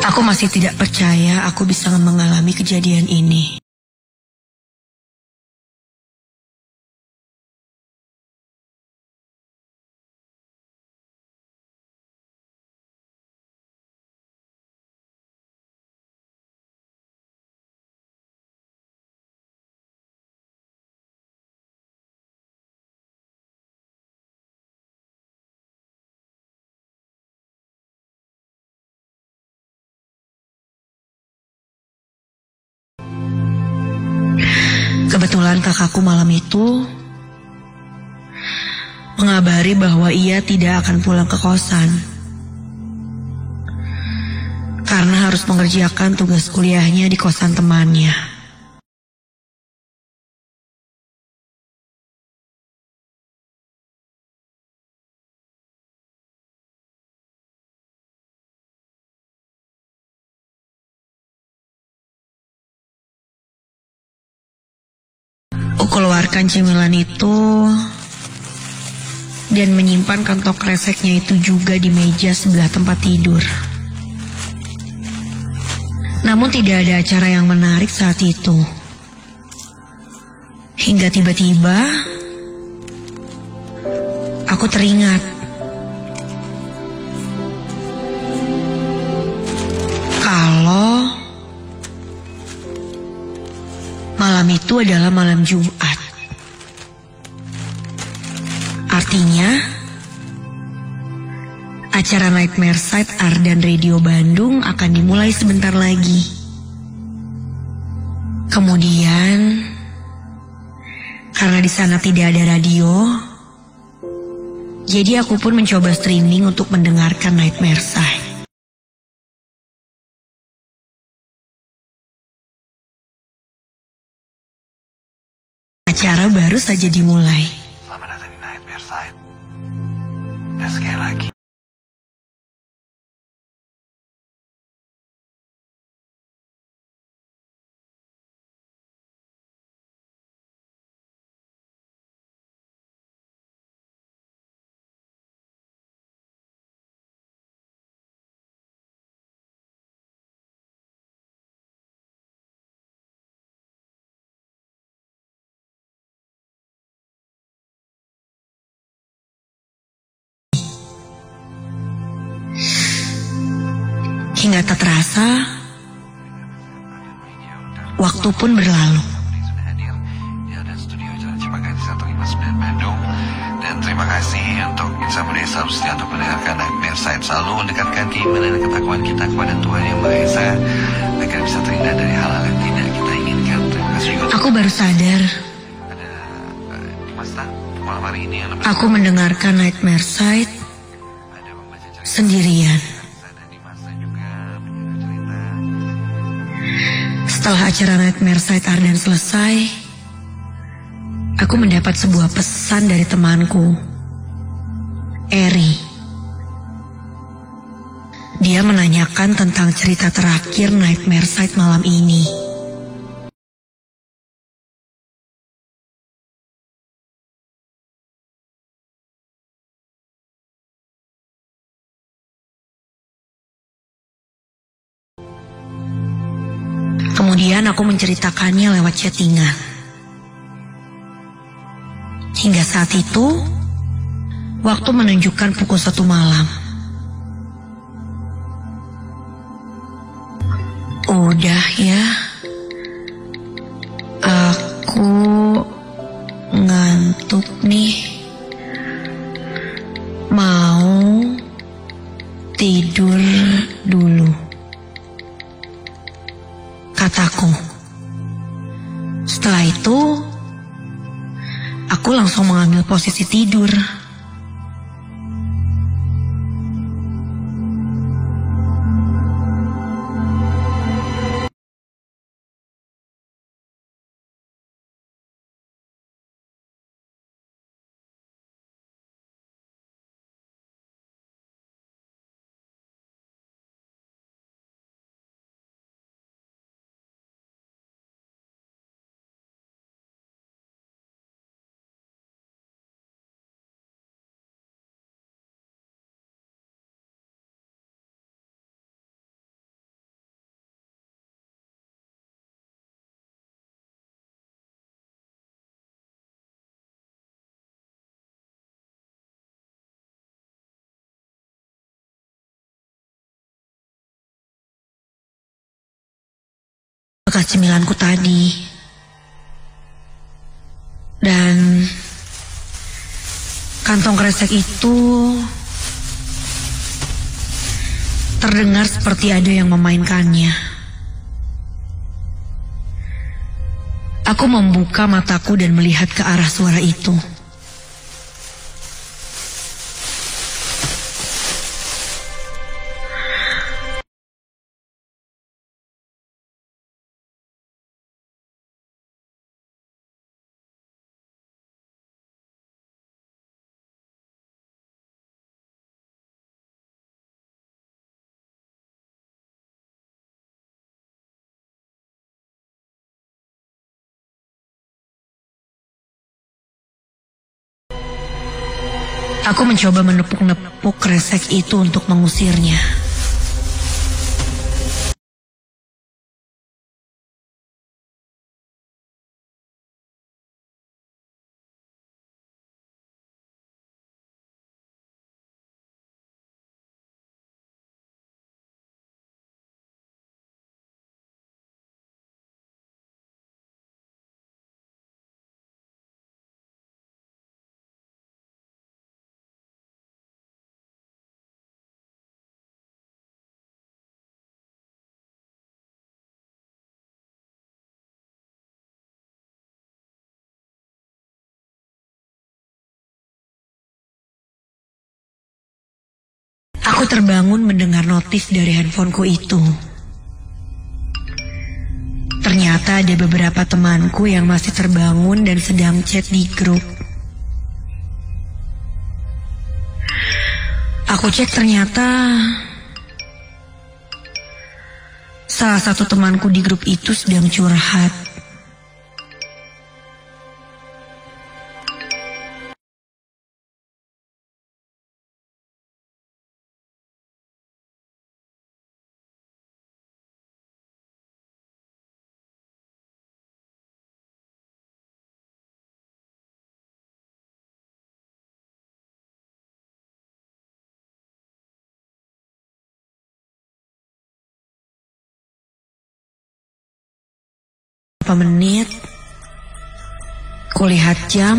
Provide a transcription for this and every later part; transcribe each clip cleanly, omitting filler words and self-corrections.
Aku masih tidak percaya aku bisa mengalami kejadian ini. Kebetulan kakakku malam itu mengabari bahwa ia tidak akan pulang ke kosan karena harus mengerjakan tugas kuliahnya di kosan temannya. Aku keluarkan cemilan itu dan menyimpan kantong kreseknya itu juga di meja sebelah tempat tidur. Namun tidak ada acara yang menarik saat itu. Hingga tiba-tiba aku teringat kalau malam itu adalah malam Jumat. Artinya acara Nightmare Side Ardan Radio Bandung akan dimulai sebentar lagi. Kemudian, karena di sana tidak ada radio, jadi aku pun mencoba streaming untuk mendengarkan Nightmare Side. Acara baru saja dimulai. Selamat datang di Nightmare Side. Dan sekali lagi. Hingga tak terasa, waktu pun berlalu. Sudah hadir di Ardan Studio Jalan Cipagati 159 Bandung. Dan terima kasih untuk Insan Budaya selalu setia untuk mendengarkan Nightmare Side, selalu mendekatkan keimanan dan ketakwaan kita kepada Tuhan Yang Maha Esa agar bisa terhindar dari hal-hal yang tidak kita inginkan. Terima kasih juga. Aku baru sadar Ada Mas Tak malam hari ini yang aku mendengarkan Nightmare Side ada membaca cerita sendirian. dan Dimasnya juga menjaga cerita. Setelah acara Nightmare Side Ardan selesai, aku mendapat sebuah pesan dari temanku, Eri. Dia menanyakan tentang cerita terakhir Nightmare Side malam ini. Kemudian aku menceritakannya lewat chattingan. Hingga saat itu, waktu menunjukkan pukul 1 malam. Udah ya, aku ngantuk nih. Mau tidur dulu, kataku. Setelah itu, aku langsung mengambil posisi tidur. bekas cemilanku tadi. Dan kantong kresek itu terdengar seperti ada yang memainkannya. Aku membuka mataku dan melihat ke arah suara itu. Aku mencoba menepuk-nepuk kresek itu untuk mengusirnya. Aku terbangun mendengar notif dari handphoneku itu. Ternyata ada beberapa temanku yang masih terbangun dan sedang chat di grup. Aku cek, ternyata salah satu temanku di grup itu sedang curhat. Beberapa menit, kulihat jam,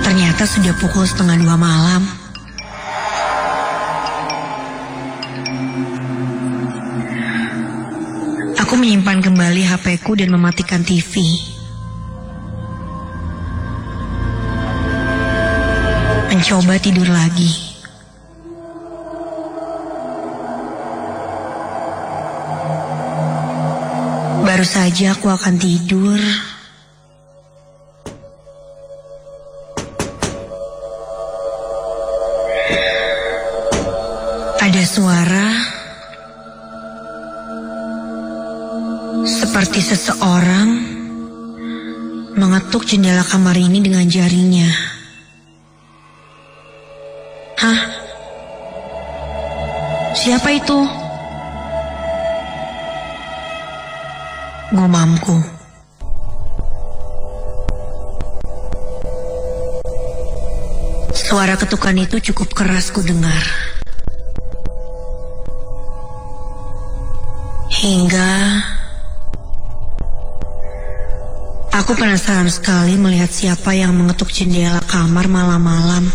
ternyata sudah pukul 1:30 malam. Aku menyimpan kembali HP-ku dan mematikan TV. Mencoba tidur lagi. Baru saja aku akan tidur, ada suara seperti seseorang mengetuk jendela kamar ini dengan jarinya. Hah? Siapa itu? Gumamku. Suara ketukan itu cukup keras ku dengar. Hingga aku penasaran sekali melihat siapa yang mengetuk jendela kamar malam-malam.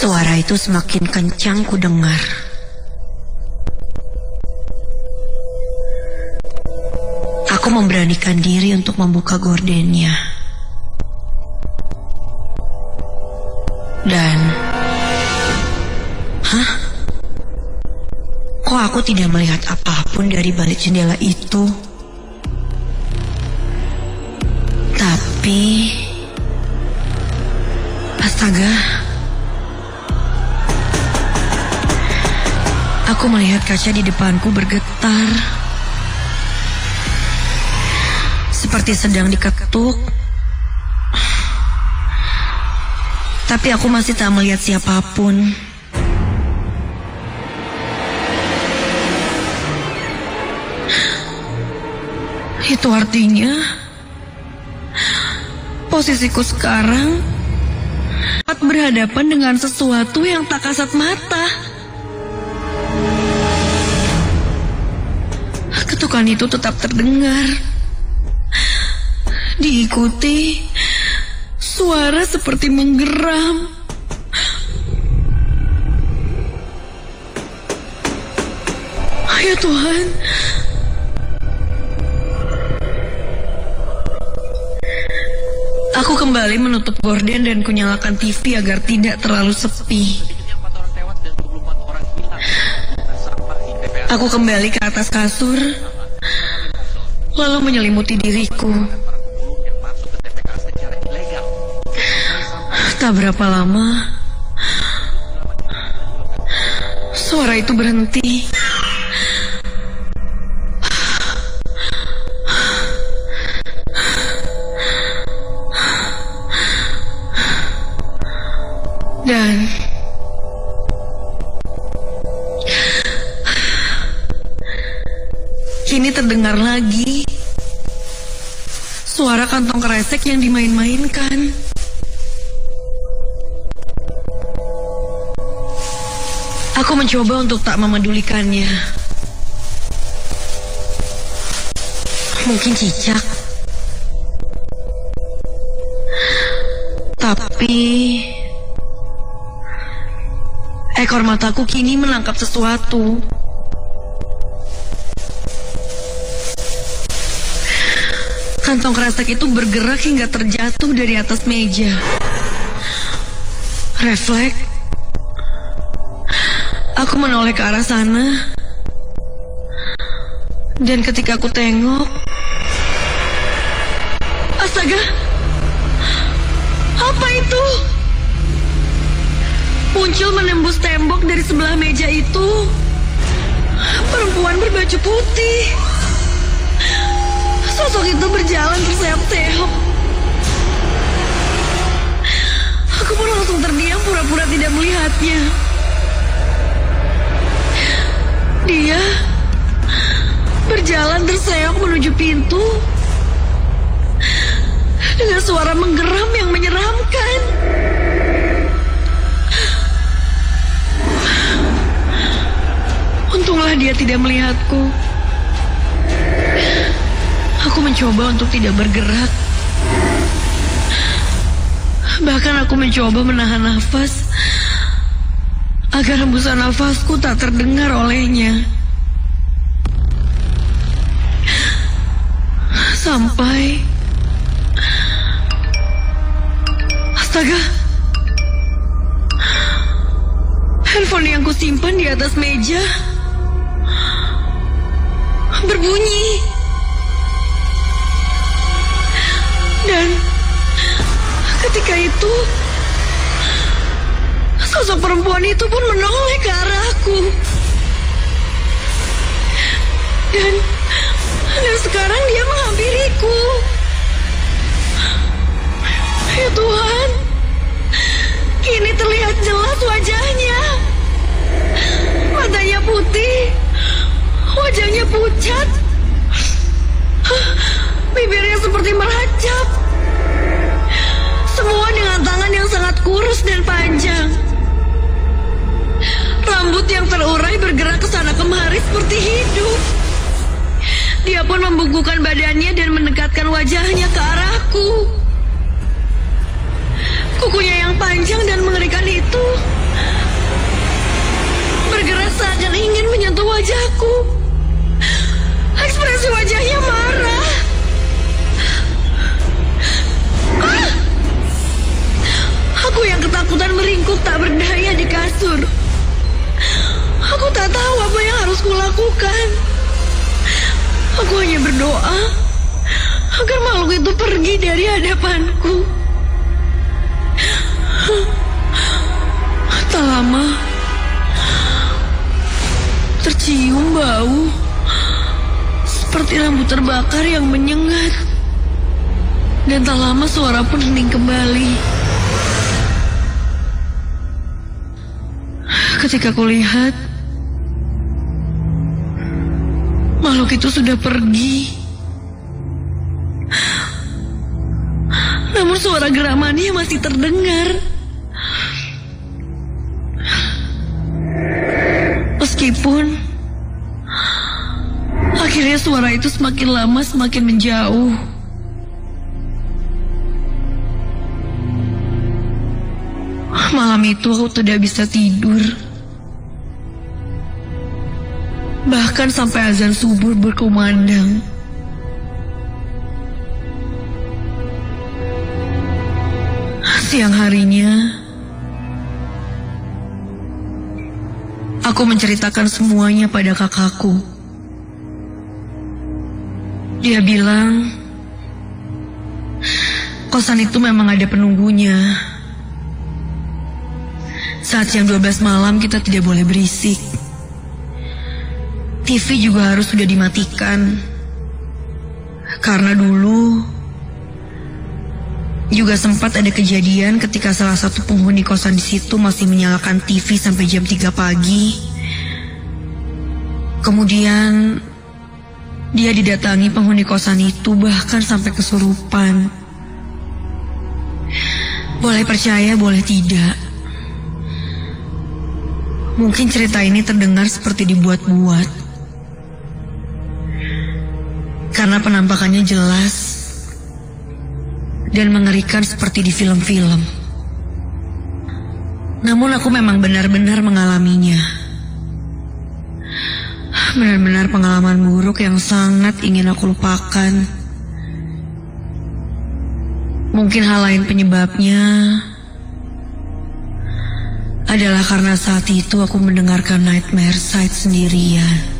Suara itu semakin kencang ku dengar. Aku memberanikan diri untuk membuka gordennya. Dan kok aku tidak melihat apapun dari balik jendela itu? Tapi astaga, aku melihat kaca di depanku bergetar, seperti sedang diketuk. Tapi aku masih tak melihat siapapun. Itu artinya posisiku sekarang tepat berhadapan dengan sesuatu yang tak kasat mata. Ketukan itu tetap terdengar. Diikuti suara seperti menggeram. Ya Tuhan. Aku kembali menutup gorden dan kunyalakan TV agar tidak terlalu sepi. Aku kembali ke atas kasur, lalu menyelimuti diriku. Tak berapa lama, suara itu berhenti. Dan kini terdengar lagi suara kantong kresek yang dimain-mainkan. Aku mencoba untuk tak memedulikannya. Mungkin cicak. Tapi ekor mataku kini menangkap sesuatu. Kantong kresek itu bergerak hingga terjatuh dari atas meja. Refleks. Aku menoleh ke arah sana. Dan ketika aku tengok, astaga! Apa itu? Muncul menembus tembok dari sebelah meja itu perempuan berbaju putih. Sosok itu berjalan terseok-seok. Aku pun langsung terdiam pura-pura tidak melihatnya. Dia berjalan terseok menuju pintu dengan suara menggeram yang menyeramkan. Untunglah dia tidak melihatku. Aku mencoba untuk tidak bergerak. Bahkan aku mencoba menahan nafas agar hembusan nafasku tak terdengar olehnya. Sampai astaga, handphone yang kusimpan di atas meja berbunyi. Dan ketika itu sosok perempuan itu pun menoleh ke arahku. Dan sekarang dia menghampiriku. Ya Tuhan, kini terlihat jelas wajahnya. Matanya putih, wajahnya pucat, bibirnya seperti meracap. Semua dengan tangan yang sangat kurus dan panjang. Rambut yang terurai bergerak ke sana kemari seperti hidup. Dia pun membungkukkan badannya dan mendekatkan wajahnya ke arahku. Kukunya yang panjang dan mengerikan itu bergerak seakan ingin menyentuh wajahku. Ekspresi wajahnya marah. Aku yang ketakutan meringkuk tak berdaya di kasur. Aku tak tahu apa yang harus kulakukan. Aku hanya berdoa agar makhluk itu pergi dari hadapanku. Tak lama, tercium bau seperti rambut terbakar yang menyengat. Dan tak lama suara pun hening kembali. Ketika kulihat, makhluk itu sudah pergi. Namun suara geramannya masih terdengar. Meskipun akhirnya suara itu semakin lama semakin menjauh. Malam itu aku tidak bisa tidur. Bahkan sampai azan subuh berkumandang. Siang harinya, aku menceritakan semuanya pada kakakku. Dia bilang, kosan itu memang ada penunggunya. Saat jam 12 malam kita tidak boleh berisik. TV juga harus sudah dimatikan. Karena dulu juga sempat ada kejadian ketika salah satu penghuni kosan di situ masih menyalakan TV sampai jam 3 pagi. Kemudian dia didatangi penghuni kosan itu bahkan sampai kesurupan. Boleh percaya, boleh tidak. Mungkin cerita ini terdengar seperti dibuat-buat. Karena penampakannya jelas dan mengerikan seperti di film-film. Namun aku memang benar-benar mengalaminya. Benar-benar pengalaman buruk yang sangat ingin aku lupakan. Mungkin hal lain penyebabnya adalah karena saat itu aku mendengarkan Nightmare Sight sendirian.